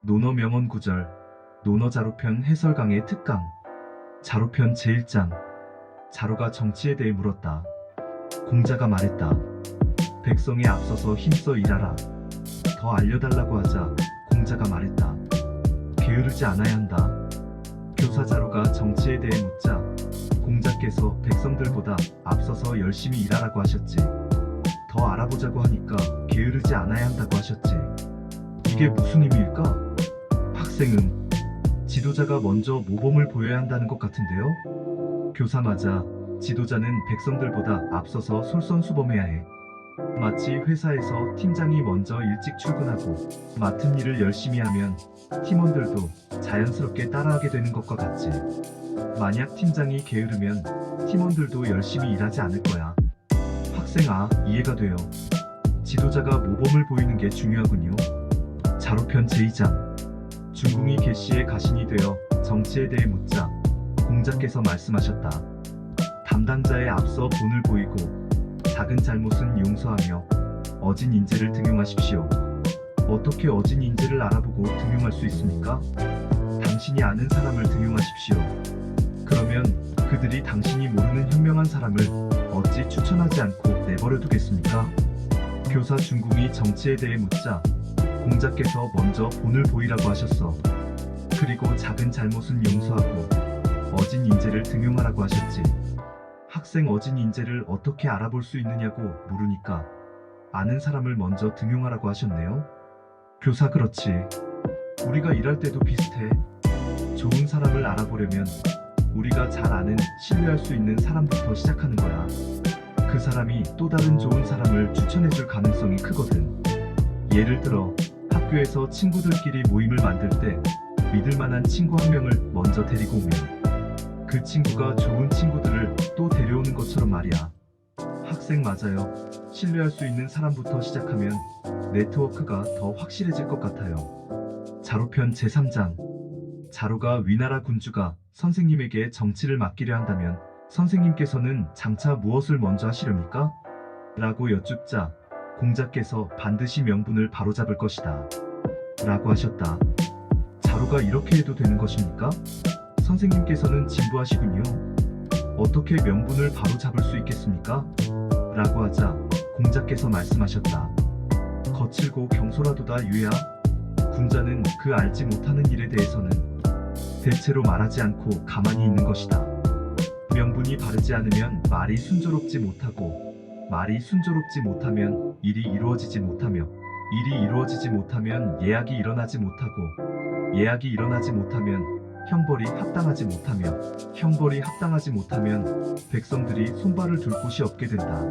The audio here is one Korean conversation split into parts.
논어 명언 구절, 논어 자로편 해설강의 특강, 자로편 제1장. 자로가 정치에 대해 물었다. 공자가 말했다. 백성에 앞서서 힘써 일하라. 더 알려달라고 하자 공자가 말했다. 게으르지 않아야 한다. 교사 자로가 정치에 대해 묻자 공자께서 백성들보다 앞서서 열심히 일하라고 하셨지. 더 알아보자고 하니까 게으르지 않아야 한다고 하셨지. 이게 무슨 의미일까? 학생은 지도자가 먼저 모범을 보여야 한다는 것 같은데요? 교사 맞아. 지도자는 백성들보다 앞서서 솔선수범해야 해. 마치 회사에서 팀장이 먼저 일찍 출근하고 맡은 일을 열심히 하면 팀원들도 자연스럽게 따라하게 되는 것과 같지. 만약 팀장이 게으르면 팀원들도 열심히 일하지 않을 거야. 학생아, 이해가 돼요. 지도자가 모범을 보이는 게 중요하군요. 자로편 제2장. 중궁이 계시의 가신이 되어 정치에 대해 묻자 공자께서 말씀하셨다. 담당자의 앞서 본을 보이고 작은 잘못은 용서하며 어진 인재를 등용하십시오. 어떻게 어진 인재를 알아보고 등용할 수 있습니까? 당신이 아는 사람을 등용하십시오. 그러면 그들이 당신이 모르는 현명한 사람을 어찌 추천하지 않고 내버려 두겠습니까? 교사 중궁이 정치에 대해 묻자 공자께서 먼저 본을 보이라고 하셨어. 그리고 작은 잘못은 용서하고 어진 인재를 등용하라고 하셨지. 학생 어진 인재를 어떻게 알아볼 수 있느냐고 물으니까 아는 사람을 먼저 등용하라고 하셨네요. 교사 그렇지. 우리가 일할 때도 비슷해. 좋은 사람을 알아보려면 우리가 잘 아는 신뢰할 수 있는 사람부터 시작하는 거야. 그 사람이 또 다른 좋은 사람을 추천해줄 가능성이 크거든. 예를 들어 학교에서 친구들끼리 모임을 만들 때 믿을 만한 친구 한 명을 먼저 데리고 오면 그 친구가 좋은 친구들을 또 데려오는 것처럼 말이야. 학생 맞아요. 신뢰할 수 있는 사람부터 시작하면 네트워크가 더 확실해질 것 같아요. 자로편 제3장. 자로가 위나라 군주가 선생님에게 정치를 맡기려 한다면 선생님께서는 장차 무엇을 먼저 하시렵니까? 라고 여쭙자 공자께서 반드시 명분을 바로잡을 것이다. 라고 하셨다. 자로가 이렇게 해도 되는 것입니까? 선생님께서는 진부하시군요. 어떻게 명분을 바로잡을 수 있겠습니까? 라고 하자 공자께서 말씀하셨다. 거칠고 경솔하도다 유야. 군자는 그 알지 못하는 일에 대해서는 대체로 말하지 않고 가만히 있는 것이다. 명분이 바르지 않으면 말이 순조롭지 못하고 말이 순조롭지 못하면 일이 이루어지지 못하며 일이 이루어지지 못하면 예약이 일어나지 못하고 예약이 일어나지 못하면 형벌이 합당하지 못하며 형벌이 합당하지 못하면 백성들이 손발을 둘 곳이 없게 된다.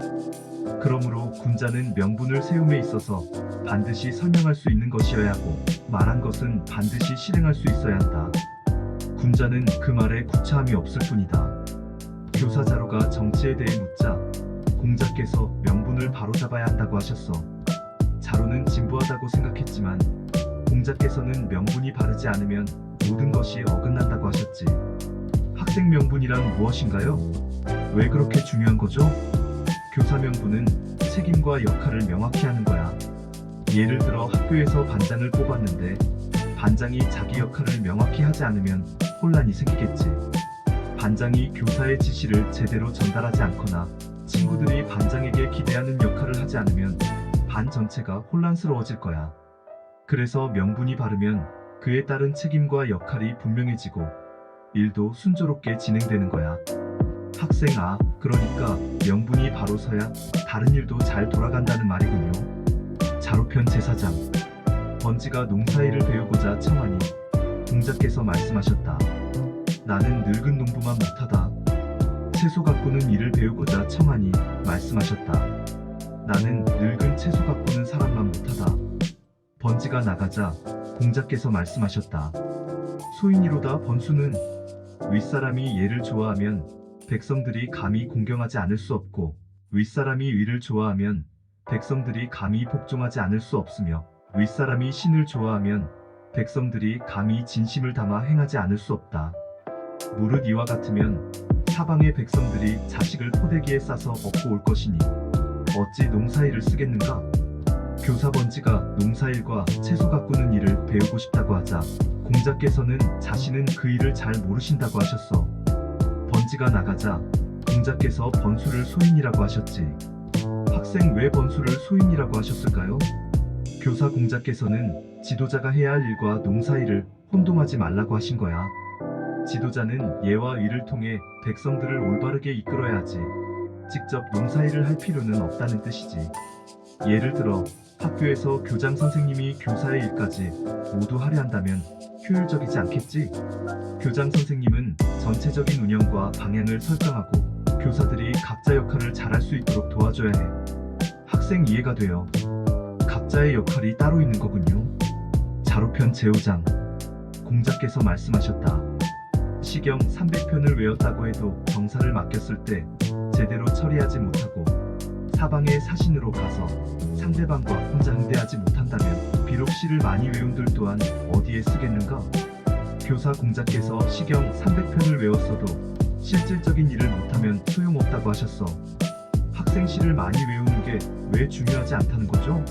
그러므로 군자는 명분을 세움에 있어서 반드시 설명할 수 있는 것이어야 하고 말한 것은 반드시 실행할 수 있어야 한다. 군자는 그 말에 구차함이 없을 뿐이다. 교사 자로가 정치에 대해 묻자 공자께서 명분을 바로잡아야 한다고 하셨어. 자로는 진부하다고 생각했지만 공자께서는 명분이 바르지 않으면 모든 것이 어긋난다고 하셨지. 학생 명분이란 무엇인가요? 왜 그렇게 중요한 거죠? 교사 명분은 책임과 역할을 명확히 하는 거야. 예를 들어 학교에서 반장을 뽑았는데 반장이 자기 역할을 명확히 하지 않으면 혼란이 생기겠지. 반장이 교사의 지시를 제대로 전달하지 않거나 친구들이 반장에게 기대하는 역할을 하지 않으면 반 전체가 혼란스러워질 거야. 그래서 명분이 바르면 그에 따른 책임과 역할이 분명해지고 일도 순조롭게 진행되는 거야. 학생아, 그러니까 명분이 바로 서야 다른 일도 잘 돌아간다는 말이군요. 자로편 제4장. 번지가 농사일을 배우고자 청하니 공자께서 말씀하셨다. 나는 늙은 농부만 못하다. 채소 가꾸는 일을 배우고자 청하니 말씀하셨다. 나는 늙은 채소 가꾸는 사람만 못하다. 번지가 나가자 공자께서 말씀하셨다. 소인이로다. 번수는 윗사람이 예를 좋아하면 백성들이 감히 공경하지 않을 수 없고 윗사람이 위를 좋아하면 백성들이 감히 복종하지 않을 수 없으며 윗사람이 신을 좋아하면 백성들이 감히 진심을 담아 행하지 않을 수 없다. 무릇 이와 같으면 사방의 백성들이 자식을 포대기에 싸서 얻고 올 것이니 어찌 농사일을 쓰겠는가? 교사 번지가 농사일과 채소 가꾸는 일을 배우고 싶다고 하자 공자께서는 자신은 그 일을 잘 모르신다고 하셨어. 번지가 나가자 공자께서 번수를 소인이라고 하셨지. 학생 왜 번수를 소인이라고 하셨을까요? 교사 공자께서는 지도자가 해야 할 일과 농사일을 혼동하지 말라고 하신 거야. 지도자는 예와 의를 통해 백성들을 올바르게 이끌어야 하지 직접 농사일을 할 필요는 없다는 뜻이지. 예를 들어 학교에서 교장 선생님이 교사의 일까지 모두 하려 한다면 효율적이지 않겠지? 교장 선생님은 전체적인 운영과 방향을 설정하고 교사들이 각자 역할을 잘할 수 있도록 도와줘야 해. 학생 이해가 돼요. 각자의 역할이 따로 있는 거군요. 자로편 제5장 공자께서 말씀하셨다. 시경 300편을 외웠다고 해도 정사를 맡겼을 때 제대로 처리하지 못하고 사방의 사신으로 가서 상대방과 혼자 응대하지 못한다면 비록 시를 많이 외운들 또한 어디에 쓰겠는가? 교사 공자께서 시경 300편을 외웠어도 실질적인 일을 못하면 소용없다고 하셨어. 학생 시를 많이 외우는 게 왜 중요하지 않다는 거죠?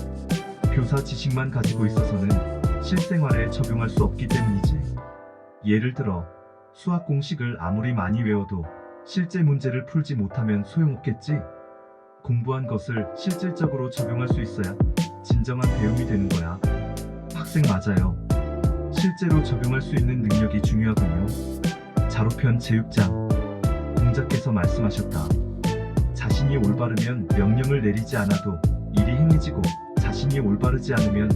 교사 지식만 가지고 있어서는 실생활에 적용할 수 없기 때문이지. 예를 들어 수학 공식을 아무리 많이 외워도 실제 문제를 풀지 못하면 소용없겠지? 공부한 것을 실질적으로 적용할 수 있어야 진정한 배움이 되는 거야. 학생 맞아요. 실제로 적용할 수 있는 능력이 중요하군요. 자로편 제6장 공자께서 말씀하셨다. 자신이 올바르면 명령을 내리지 않아도 일이 행해지고 자신이 올바르지 않으면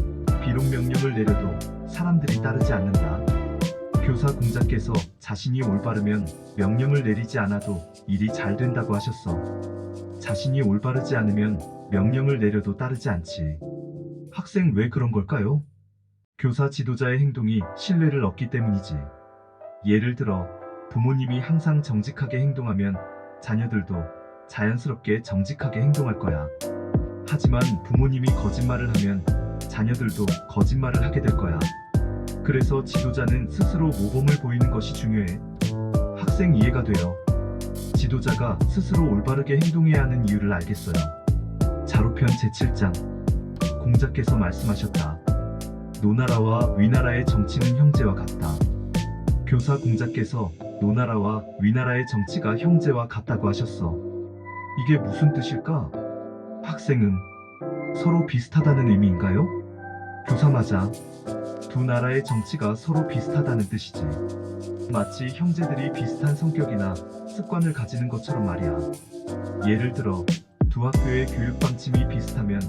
비록 명령을 내려도 사람들이 따르지 않는다. 교사 공자께서 자신이 올바르면 명령을 내리지 않아도 일이 잘 된다고 하셨어. 자신이 올바르지 않으면 명령을 내려도 따르지 않지. 학생 왜 그런 걸까요? 교사 지도자의 행동이 신뢰를 얻기 때문이지. 예를 들어 부모님이 항상 정직하게 행동하면 자녀들도 자연스럽게 정직하게 행동할 거야. 하지만 부모님이 거짓말을 하면 자녀들도 거짓말을 하게 될 거야. 그래서 지도자는 스스로 모범을 보이는 것이 중요해. 학생 이해가 돼요. 지도자가 스스로 올바르게 행동해야 하는 이유를 알겠어요. 자로편 제7장 공자께서 말씀하셨다. 노나라와 위나라의 정치는 형제와 같다. 교사 공자께서 노나라와 위나라의 정치가 형제와 같다고 하셨어. 이게 무슨 뜻일까? 학생은 서로 비슷하다는 의미인가요? 교사 맞아. 두 나라의 정치가 서로 비슷하다는 뜻이지. 마치 형제들이 비슷한 성격이나 습관을 가지는 것처럼 말이야. 예를 들어 두 학교의 교육 방침이 비슷하면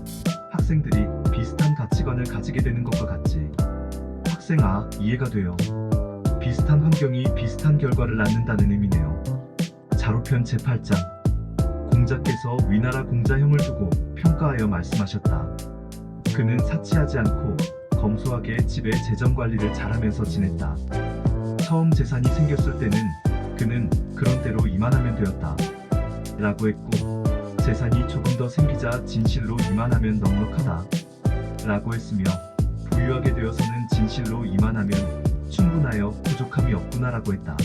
학생들이 비슷한 가치관을 가지게 되는 것과 같지. 학생 이해가 돼요. 비슷한 환경이 비슷한 결과를 낳는다는 의미네요. 자로편 제8장 공자께서 위나라 공자형을 두고 평가하여 말씀하셨다. 그는 사치하지 않고 검소하게 집의 재정 관리를 잘하면서 지냈다. 처음 재산이 생겼을 때는 그는 그런 대로 이만하면 되었다 라고 했고, 재산이 조금 더 생기자 진실로 이만하면 넉넉하다 라고 했으며, 부유하게 되어서는 진실로 이만하면 충분하여 부족함이 없구나 라고 했다.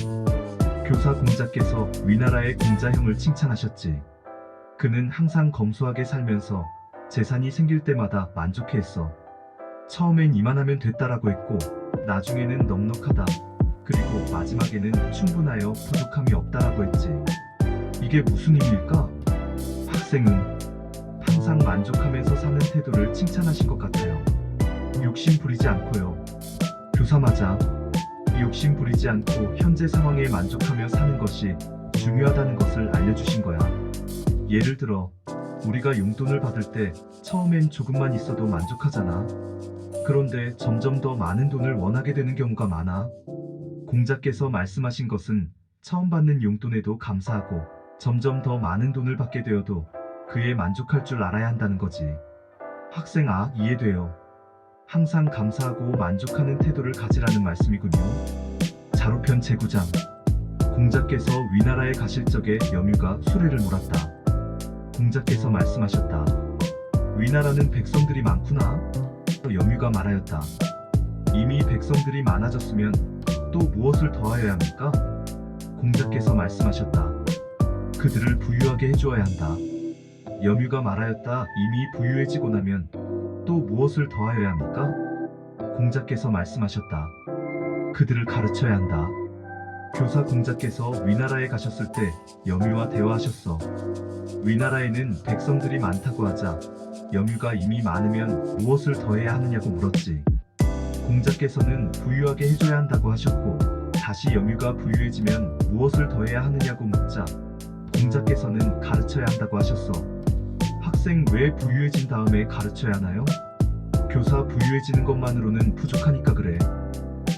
교사 공자께서 위나라의 공자형을 칭찬하셨지. 그는 항상 검소하게 살면서 재산이 생길 때마다 만족해했어. 처음엔 이만하면 됐다라고 했고 나중에는 넉넉하다, 그리고 마지막에는 충분하여 부족함이 없다라고 했지. 이게 무슨 의미일까? 학생은 항상 만족하면서 사는 태도를 칭찬하신 것 같아요. 욕심 부리지 않고요. 교사 맞아. 욕심 부리지 않고 현재 상황에 만족하며 사는 것이 중요하다는 것을 알려주신 거야. 예를 들어 우리가 용돈을 받을 때 처음엔 조금만 있어도 만족하잖아. 그런데 점점 더 많은 돈을 원하게 되는 경우가 많아. 공자께서 말씀하신 것은 처음 받는 용돈에도 감사하고 점점 더 많은 돈을 받게 되어도 그에 만족할 줄 알아야 한다는 거지. 학생 이해돼요. 항상 감사하고 만족하는 태도를 가지라는 말씀이군요. 자로편 제9장 공자께서 위나라에 가실 적에 염유가 수레를 몰았다. 공자께서 말씀하셨다. 위나라는 백성들이 많구나. 염유가 말하였다. 이미 백성들이 많아졌으면 또 무엇을 더하여야 합니까? 공자께서 말씀하셨다. 그들을 부유하게 해주어야 한다. 염유가 말하였다. 이미 부유해지고 나면 또 무엇을 더하여야 합니까? 공자께서 말씀하셨다. 그들을 가르쳐야 한다. 교사 공자께서 위나라에 가셨을 때 염유와 대화하셨어. 위나라에는 백성들이 많다고 하자 염유가 이미 많으면 무엇을 더해야 하느냐고 물었지. 공자께서는 부유하게 해줘야 한다고 하셨고, 다시 염유가 부유해지면 무엇을 더해야 하느냐고 묻자 공자께서는 가르쳐야 한다고 하셨어. 학생 왜 부유해진 다음에 가르쳐야 하나요? 교사 부유해지는 것만으로는 부족하니까 그래.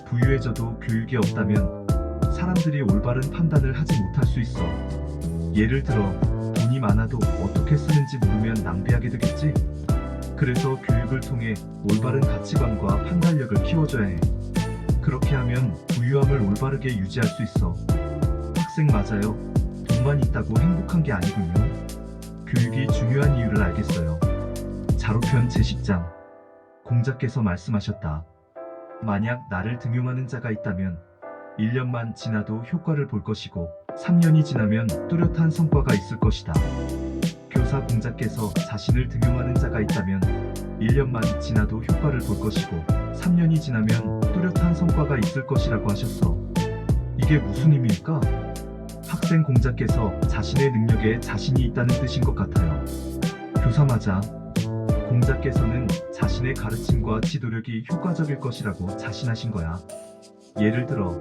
부유해져도 교육이 없다면 사람들이 올바른 판단을 하지 못할 수 있어. 예를 들어 돈이 많아도 어떻게 쓰는지 모르면 낭비하게 되겠지? 그래서 교육을 통해 올바른 가치관과 판단력을 키워줘야 해. 그렇게 하면 부유함을 올바르게 유지할 수 있어. 학생 맞아요. 돈만 있다고 행복한 게 아니군요. 교육이 중요한 이유를 알겠어요. 자로편 제10장. 공자께서 말씀하셨다. 만약 나를 등용하는 자가 있다면 1년만 지나도 효과를 볼 것이고 3년이 지나면 뚜렷한 성과가 있을 것이다. 교사 공자께서 자신을 등용하는 자가 있다면 1년만 지나도 효과를 볼 것이고 3년이 지나면 뚜렷한 성과가 있을 것이라고 하셨어. 이게 무슨 의미일까? 학생 공자께서 자신의 능력에 자신이 있다는 뜻인 것 같아요. 교사 맞아. 공자께서는 자신의 가르침과 지도력이 효과적일 것이라고 자신하신 거야. 예를 들어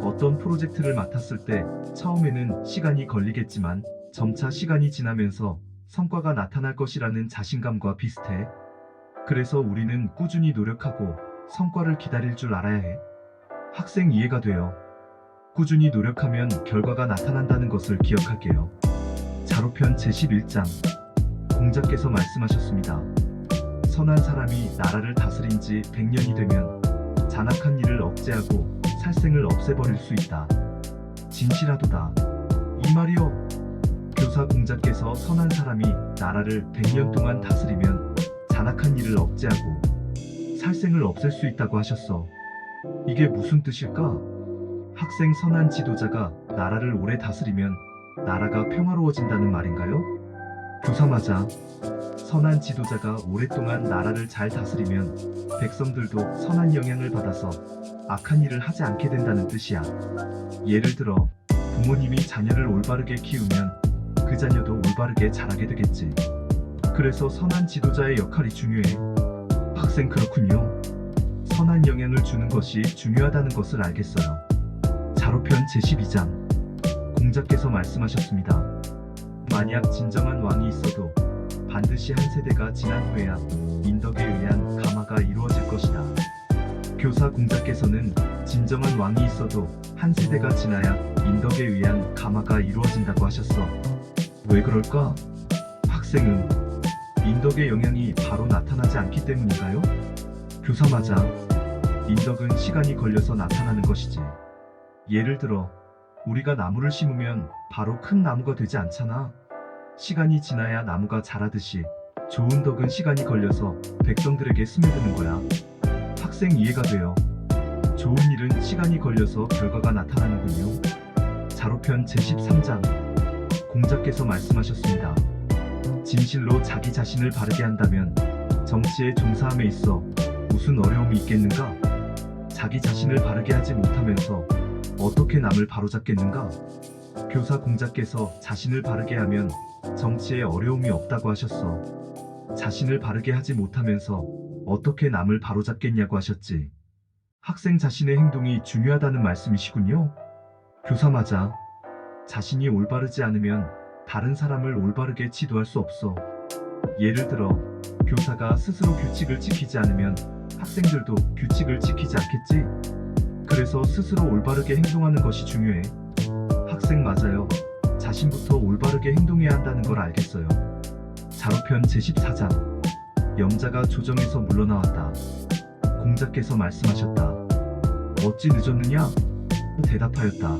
어떤 프로젝트를 맡았을 때 처음에는 시간이 걸리겠지만 점차 시간이 지나면서 성과가 나타날 것이라는 자신감과 비슷해. 그래서 우리는 꾸준히 노력하고 성과를 기다릴 줄 알아야 해. 학생 이해가 돼요. 꾸준히 노력하면 결과가 나타난다는 것을 기억할게요. 자로편 제11장. 공자께서 말씀하셨습니다. 선한 사람이 나라를 다스린 지 100년이 되면 잔악한 일을 억제하고 살생을 없애버릴 수 있다. 진실하도다. 이 말이요. 교사 공자께서 선한 사람이 나라를 100년 동안 다스리면 잔악한 일을 억제하고 살생을 없앨 수 있다고 하셨어. 이게 무슨 뜻일까? 학생 선한 지도자가 나라를 오래 다스리면 나라가 평화로워진다는 말인가요? 교사 맞아. 선한 지도자가 오랫동안 나라를 잘 다스리면 백성들도 선한 영향을 받아서 악한 일을 하지 않게 된다는 뜻이야. 예를 들어 부모님이 자녀를 올바르게 키우면 그 자녀도 올바르게 자라게 되겠지. 그래서 선한 지도자의 역할이 중요해. 학생 그렇군요. 선한 영향을 주는 것이 중요하다는 것을 알겠어요. 자로편 제12장. 공자께서 말씀하셨습니다. 만약 진정한 왕이 있어도 반드시 한 세대가 지난 후에야 인덕에 의한 감화가 이루어질 것이다. 교사 공자께서는 진정한 왕이 있어도 한 세대가 지나야 인덕에 의한 감화가 이루어진다고 하셨어. 왜 그럴까? 학생은 인덕의 영향이 바로 나타나지 않기 때문인가요? 교사 맞아. 인덕은 시간이 걸려서 나타나는 것이지. 예를 들어 우리가 나무를 심으면 바로 큰 나무가 되지 않잖아. 시간이 지나야 나무가 자라듯이 좋은 덕은 시간이 걸려서 백성들에게 스며드는 거야. 학생 이해가 돼요. 좋은 일은 시간이 걸려서 결과가 나타나는군요. 자로편 제13장. 공자께서 말씀하셨습니다. 진실로 자기 자신을 바르게 한다면 정치에 종사함에 있어 무슨 어려움이 있겠는가? 자기 자신을 바르게 하지 못하면서 어떻게 남을 바로잡겠는가? 교사 공자께서 자신을 바르게 하면 정치에 어려움이 없다고 하셨어. 자신을 바르게 하지 못하면서 어떻게 남을 바로잡겠냐고 하셨지. 학생 자신의 행동이 중요하다는 말씀이시군요. 교사 맞아. 자신이 올바르지 않으면 다른 사람을 올바르게 지도할 수 없어. 예를 들어 교사가 스스로 규칙을 지키지 않으면 학생들도 규칙을 지키지 않겠지? 그래서 스스로 올바르게 행동하는 것이 중요해. 학생 맞아요. 자신부터 올바르게 행동해야 한다는 걸 알겠어요. 자로편 제14장. 염자가 조정에서 물러나왔다. 공자께서 말씀하셨다. 어찌 늦었느냐? 대답하였다.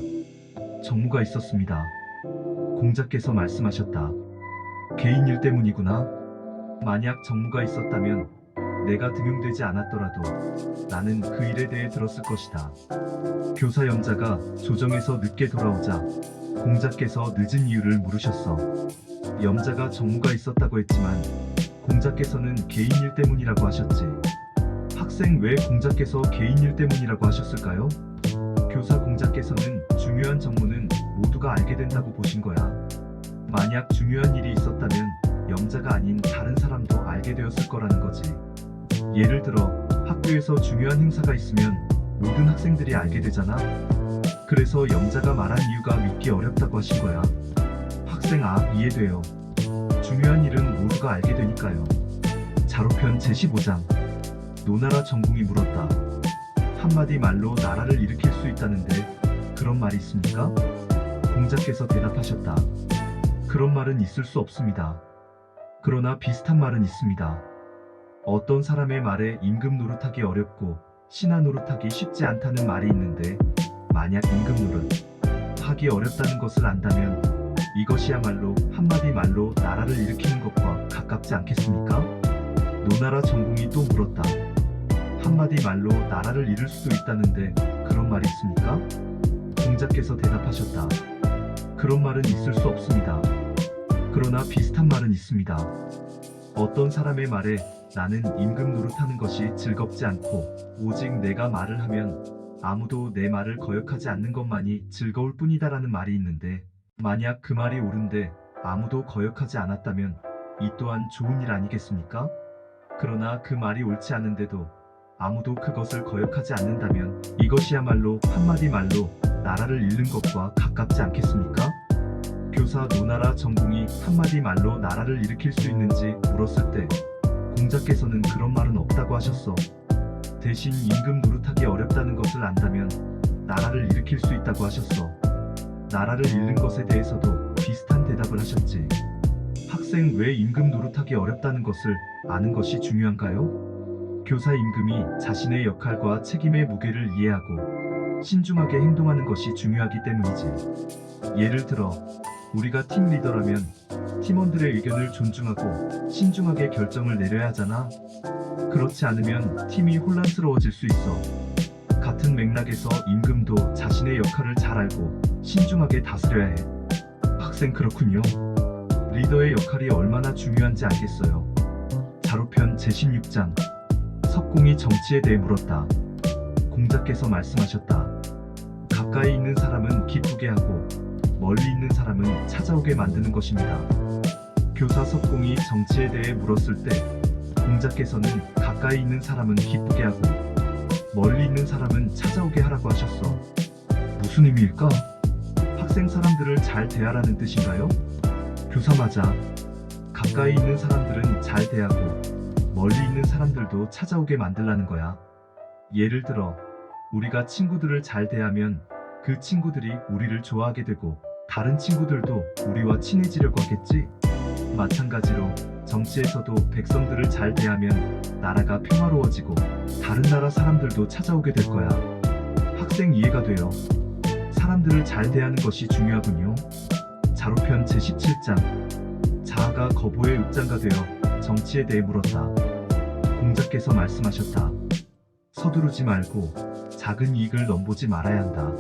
정무가 있었습니다. 공자께서 말씀하셨다. 개인 일 때문이구나. 만약 정무가 있었다면 내가 등용되지 않았더라도 나는 그 일에 대해 들었을 것이다. 교사 염자가 조정에서 늦게 돌아오자 공자께서 늦은 이유를 물으셨어. 염자가 정무가 있었다고 했지만 공자께서는 개인 일 때문이라고 하셨지. 학생 왜 공자께서 개인 일 때문이라고 하셨을까요? 교사 공자께서는 중요한 정보는 모두가 알게 된다고 보신 거야. 만약 중요한 일이 있었다면 영자가 아닌 다른 사람도 알게 되었을 거라는 거지. 예를 들어 학교에서 중요한 행사가 있으면 모든 학생들이 알게 되잖아. 그래서 영자가 말한 이유가 믿기 어렵다고 하신 거야. 학생 이해돼요. 중요한 일은 모두가 알게 되니까요. 자로편 제15장. 노나라 정궁이 물었다. 한마디 말로 나라를 일으킬 수 있다는데 그런 말이 있습니까? 공자께서 대답하셨다. 그런 말은 있을 수 없습니다. 그러나 비슷한 말은 있습니다. 어떤 사람의 말에 임금 노릇하기 어렵고 신하 노릇하기 쉽지 않다는 말이 있는데 만약 임금 노릇 하기 어렵다는 것을 안다면 이것이야말로 한마디 말로 나라를 일으키는 것과 가깝지 않겠습니까? 노나라 정궁이 또 물었다. 한마디 말로 나라를 이룰 수도 있다는데 그런 말이 있습니까? 공자께서 대답하셨다. 그런 말은 있을 수 없습니다. 그러나 비슷한 말은 있습니다. 어떤 사람의 말에 나는 임금 노릇하는 것이 즐겁지 않고 오직 내가 말을 하면 아무도 내 말을 거역하지 않는 것만이 즐거울 뿐이다라는 말이 있는데 만약 그 말이 옳은데 아무도 거역하지 않았다면 이 또한 좋은 일 아니겠습니까? 그러나 그 말이 옳지 않은데도 아무도 그것을 거역하지 않는다면 이것이야말로 한마디 말로 나라를 잃는 것과 가깝지 않겠습니까? 교사 노나라 정궁이 한마디 말로 나라를 일으킬 수 있는지 물었을 때 공자께서는 그런 말은 없다고 하셨어. 대신 임금 노릇하기 어렵다는 것을 안다면 나라를 일으킬 수 있다고 하셨어. 나라를 잃는 것에 대해서도 비슷한 대답을 하셨지. 학생 왜 임금 노릇하기 어렵다는 것을 아는 것이 중요한가요? 교사 임금이 자신의 역할과 책임의 무게를 이해하고 신중하게 행동하는 것이 중요하기 때문이지. 예를 들어 우리가 팀 리더라면 팀원들의 의견을 존중하고 신중하게 결정을 내려야 하잖아. 그렇지 않으면 팀이 혼란스러워질 수 있어. 같은 맥락에서 임금도 자신의 역할을 잘 알고 신중하게 다스려야 해. 학생 그렇군요. 리더의 역할이 얼마나 중요한지 알겠어요. 자로편 제16장. 석공이 정치에 대해 물었다. 공자께서 말씀하셨다. 가까이 있는 사람은 기쁘게 하고 멀리 있는 사람은 찾아오게 만드는 것입니다. 교사 석공이 정치에 대해 물었을 때 공자께서는 가까이 있는 사람은 기쁘게 하고 멀리 있는 사람은 찾아오게 하라고 하셨어. 무슨 의미일까? 학생 사람들을 잘 대하라는 뜻인가요? 교사 맞아. 가까이 있는 사람들은 잘 대하고 멀리 있는 사람들도 찾아오게 만들라는 거야. 예를 들어 우리가 친구들을 잘 대하면 그 친구들이 우리를 좋아하게 되고 다른 친구들도 우리와 친해지려고 하겠지. 마찬가지로 정치에서도 백성들을 잘 대하면 나라가 평화로워지고 다른 나라 사람들도 찾아오게 될 거야. 학생 이해가 돼요. 사람들을 잘 대하는 것이 중요하군요. 자로편 제17장. 자아가 거보의 읍장가 되어 정치에 대해 물었다. 공자께서 말씀하셨다. 서두르지 말고 작은 이익을 넘보지 말아야 한다.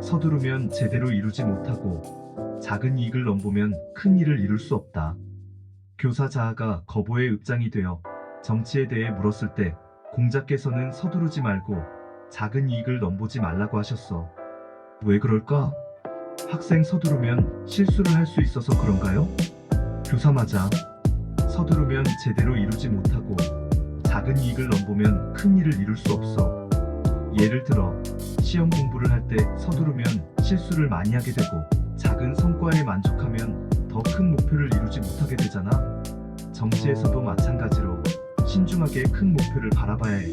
서두르면 제대로 이루지 못하고 작은 이익을 넘보면 큰 일을 이룰 수 없다. 교사 자아가 거보의 읍장이 되어 정치에 대해 물었을 때 공자께서는 서두르지 말고 작은 이익을 넘보지 말라고 하셨어. 왜 그럴까? 학생 서두르면 실수를 할 수 있어서 그런가요? 교사 맞아. 서두르면 제대로 이루지 못하고 작은 이익을 넘보면 큰 일을 이룰 수 없어. 예를 들어 시험 공부를 할 때 서두르면 실수를 많이 하게 되고 작은 성과에 만족하면 더 큰 목표를 이루지 못하게 되잖아. 정치에서도 마찬가지로 신중하게 큰 목표를 바라봐야 해.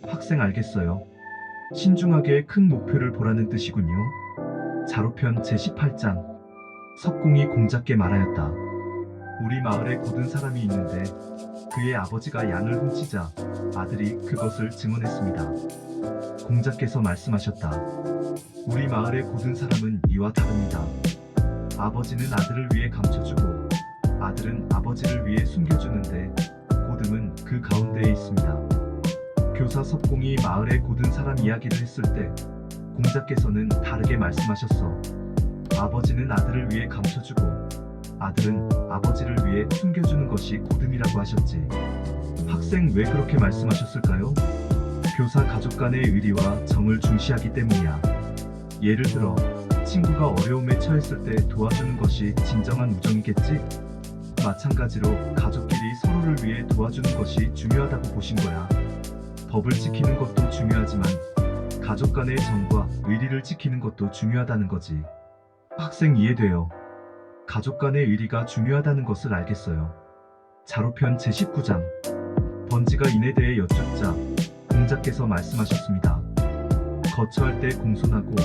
학생 알겠어요. 신중하게 큰 목표를 보라는 뜻이군요. 자로편 제18장. 석공이 공자께 말하였다. 우리 마을에 고든 사람이 있는데 그의 아버지가 양을 훔치자 아들이 그것을 증언했습니다. 공자께서 말씀하셨다. 우리 마을의 고든 사람은 이와 다릅니다. 아버지는 아들을 위해 감춰주고 아들은 아버지를 위해 숨겨주는데 고듬은 그 가운데에 있습니다. 교사 석공이 마을의 고든 사람 이야기를 했을 때 공자께서는 다르게 말씀하셨어. 아버지는 아들을 위해 감춰주고 아들은 아버지를 위해 숨겨주는 것이 고듬이라고 하셨지. 학생 왜 그렇게 말씀하셨을까요? 교사 가족 간의 의리와 정을 중시하기 때문이야. 예를 들어 친구가 어려움에 처했을 때 도와주는 것이 진정한 우정이겠지? 마찬가지로 가족끼리 서로를 위해 도와주는 것이 중요하다고 보신 거야. 법을 지키는 것도 중요하지만 가족 간의 정과 의리를 지키는 것도 중요하다는 거지. 학생 이해돼요. 가족 간의 의리가 중요하다는 것을 알겠어요. 자로편 제19장 번지가 인에 대해 여쭙자 공자께서 말씀하셨습니다. 거처할 때 공손하고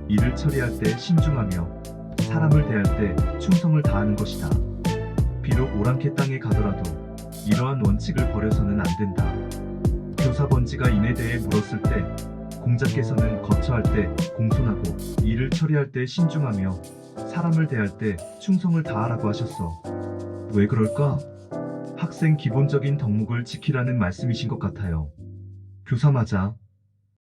일을 처리할 때 신중하며 사람을 대할 때 충성을 다하는 것이다. 비록 오랑캐 땅에 가더라도 이러한 원칙을 버려서는 안 된다. 교사 번지가 인에 대해 물었을 때 공자께서는 거처할 때 공손하고 일을 처리할 때 신중하며 사람을 대할 때 충성을 다하라고 하셨어. 왜 그럴까? 학생 기본적인 덕목을 지키라는 말씀이신 것 같아요. 교사 맞아.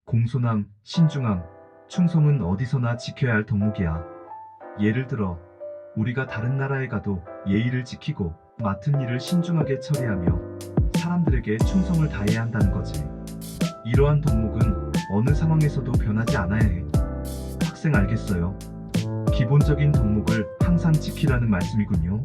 공손함, 신중함, 충성은 어디서나 지켜야 할 덕목이야. 예를 들어 우리가 다른 나라에 가도 예의를 지키고 맡은 일을 신중하게 처리하며 사람들에게 충성을 다해야 한다는 거지. 이러한 덕목은 어느 상황에서도 변하지 않아야 해. 학생 알겠어요. 기본적인 덕목을 항상 지키라는 말씀이군요.